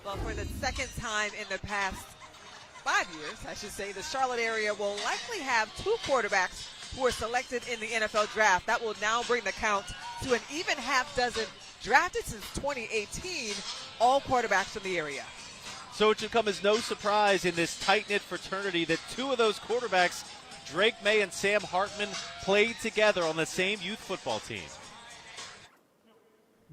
Well, for the second time in the past 5 years, I should say, the Charlotte area will likely have two quarterbacks who were selected in the NFL draft. That will now bring the count to an even half dozen drafted since 2018, all quarterbacks from the area. So it should come as no surprise in this tight-knit fraternity that two of those quarterbacks, Drake Maye and Sam Hartman, played together on the same youth football team.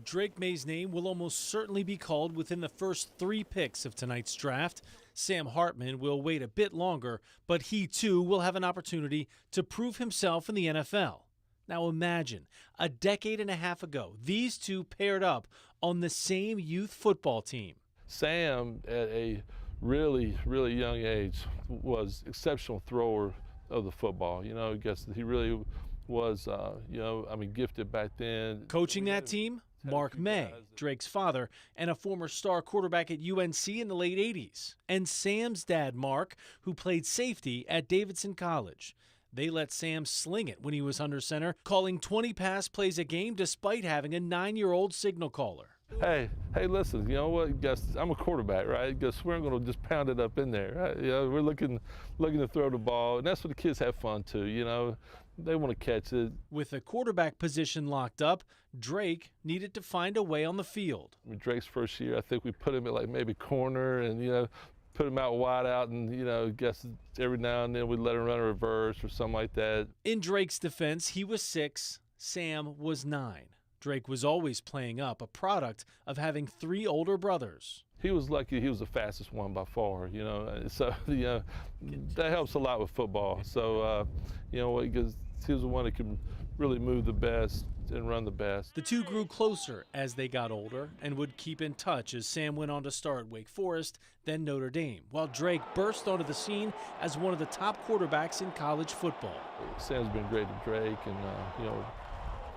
Drake Maye's name will almost certainly be called within the first 3 picks of tonight's draft. Sam Hartman will wait a bit longer, but he too will have an opportunity to prove himself in the NFL. Now imagine, a decade and a half ago, these two paired up on the same youth football team. Sam, at a really, really young age, was exceptional thrower of the football. You know, I guess he really was, gifted back then. Coaching that team, Mark Maye, Drake's father, and a former star quarterback at UNC in the late 80s. And Sam's dad, Mark, who played safety at Davidson College. They let Sam sling it when he was under center, calling 20 pass plays a game despite having a 9-year-old signal caller. Hey, listen, you know what? Guess I'm a quarterback, right? Guess we're going to just pound it up in there, right? You know, we're looking to throw the ball, and that's what the kids have fun too. You know, they want to catch it. With the quarterback position locked up, Drake needed to find a way on the field. Drake's first year, I think we put him at like maybe corner, and put him out wide out, and guess every now and then we'd let him run a reverse or something like that. In Drake's defense, he was 6, Sam was 9. Drake was always playing up, a product of having 3 older brothers. He was lucky he was the fastest one by far, so that helps a lot with football. So, because he was the one that could really move the best and run the best. The two grew closer as they got older and would keep in touch as Sam went on to start Wake Forest, then Notre Dame, while Drake burst onto the scene as one of the top quarterbacks in college football. Sam's been great to Drake, and,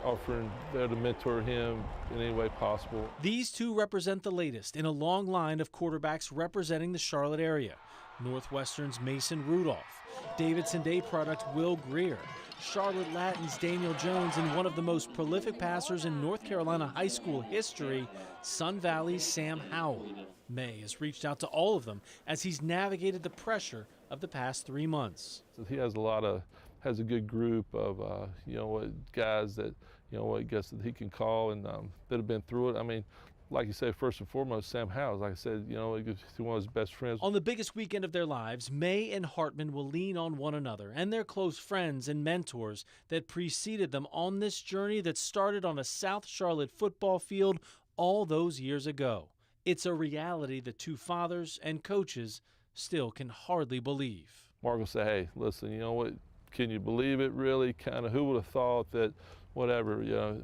offering there to mentor him in any way possible. These two represent the latest in a long line of quarterbacks representing the Charlotte area. Northwestern's Mason Rudolph, Davidson Day product Will Greer, Charlotte Latin's Daniel Jones, and one of the most prolific passers in North Carolina high school history, Sun Valley's Sam Howell. Maye has reached out to all of them as he's navigated the pressure of the past 3 months. So he has has a good group of guys that that he can call and that have been through it. I mean, like you said, first and foremost, Sam Howell, like I said, he's one of his best friends. On the biggest weekend of their lives, Maye and Hartman will lean on one another and their close friends and mentors that preceded them on this journey that started on a South Charlotte football field all those years ago. It's a reality that two fathers and coaches still can hardly believe. Mark will say, hey, listen, you know what? Can you believe it really? Kind of who would have thought that,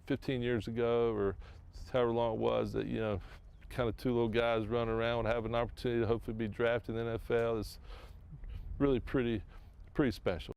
15 years ago or however long it was that, kind of two little guys running around would have an opportunity to hopefully be drafted in the NFL. It's really pretty special.